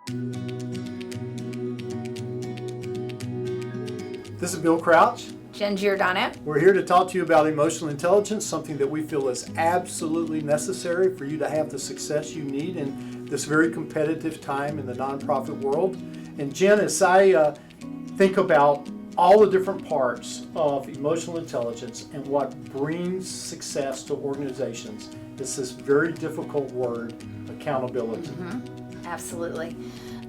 This is Bill Crouch. Jenn Giorgano. We're here to talk to you about emotional intelligence, something that we feel is absolutely necessary for you to have the success you need in this very competitive time in the nonprofit world. And Jenn, as I think about all the different parts of emotional intelligence and what brings success to organizations, it's this very difficult word, accountability. Absolutely.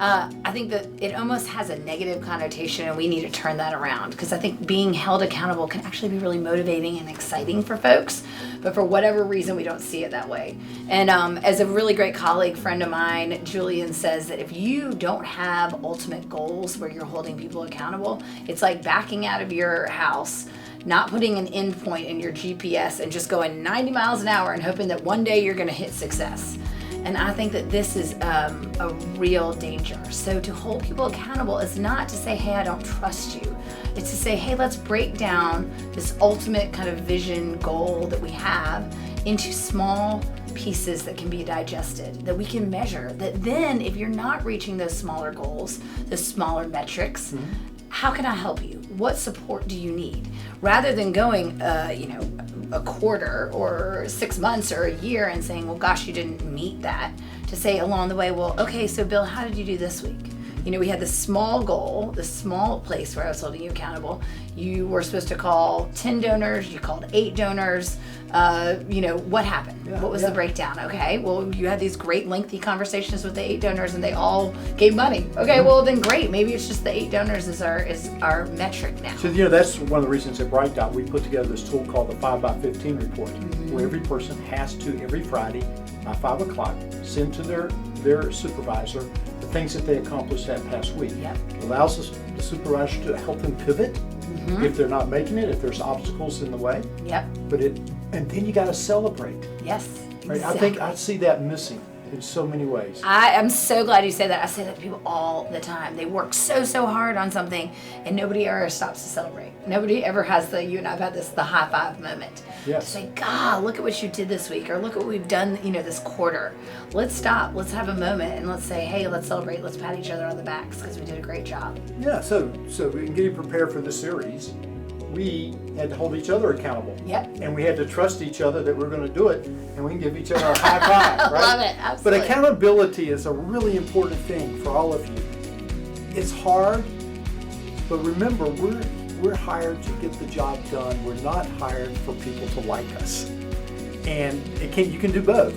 I think that it almost has a negative connotation, and we need to turn that around, because I think being held accountable can actually be really motivating and exciting for folks, but for whatever reason we don't see it that way. And as a really great colleague friend of mine, Julian, says that if you don't have ultimate goals where you're holding people accountable, it's like backing out of your house, not putting an end point in your GPS and just going 90 miles an hour and hoping that one day you're going to hit success. And I think that this is a real danger. So to hold people accountable is not to say, hey, I don't trust you. It's to say, hey, let's break down this ultimate kind of vision goal that we have into small pieces that can be digested, that we can measure, that then if you're not reaching those smaller goals, the smaller metrics, how can I help you? What support do you need? Rather than going, a quarter or 6 months or a year and saying, well, gosh, you didn't meet that, to say along the way, well, okay, so Bill, how did you do this week? We had this small goal, this small place where I was holding you accountable. You were supposed to call 10 donors, you called 8 donors. What happened? What was the breakdown? Okay, well, you had these great lengthy conversations with the 8 donors and they all gave money. Okay, well then great. Maybe it's just the 8 donors is our metric now. So, that's one of the reasons at BrightDot we put together this tool called the 5x15 report, where every person has to, every Friday by 5 o'clock, send to their supervisor the things that they accomplished that past week. Yep. It allows the supervisor to help them pivot if they're not making it, if there's obstacles in the way. Yep. And then you got to celebrate. Yes. Right? Exactly. I think I see that missing in so many ways. I am so glad you say that. I say that to people all the time. They work so hard on something and nobody ever stops to celebrate. Nobody ever has you and I've had the high five moment. Yes. To say, God, look at what you did this week, or look at what we've done, this quarter. Let's stop. Let's have a moment and let's say, hey, let's celebrate. Let's pat each other on the backs because we did a great job. Yeah, so in getting prepared for this series, we had to hold each other accountable. Yep. And we had to trust each other that we're going to do it, and we can give each other a high five, right? Love it, absolutely. But accountability is a really important thing for all of you. It's hard, but remember, we're hired to get the job done. We're not hired for people to like us. And you can do both,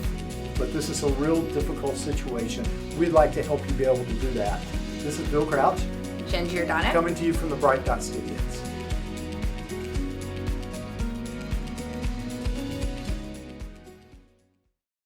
but this is a real difficult situation. We'd like to help you be able to do that. This is Bill Crouch, Jenn Giorgano. coming to you from the BrightDot studio.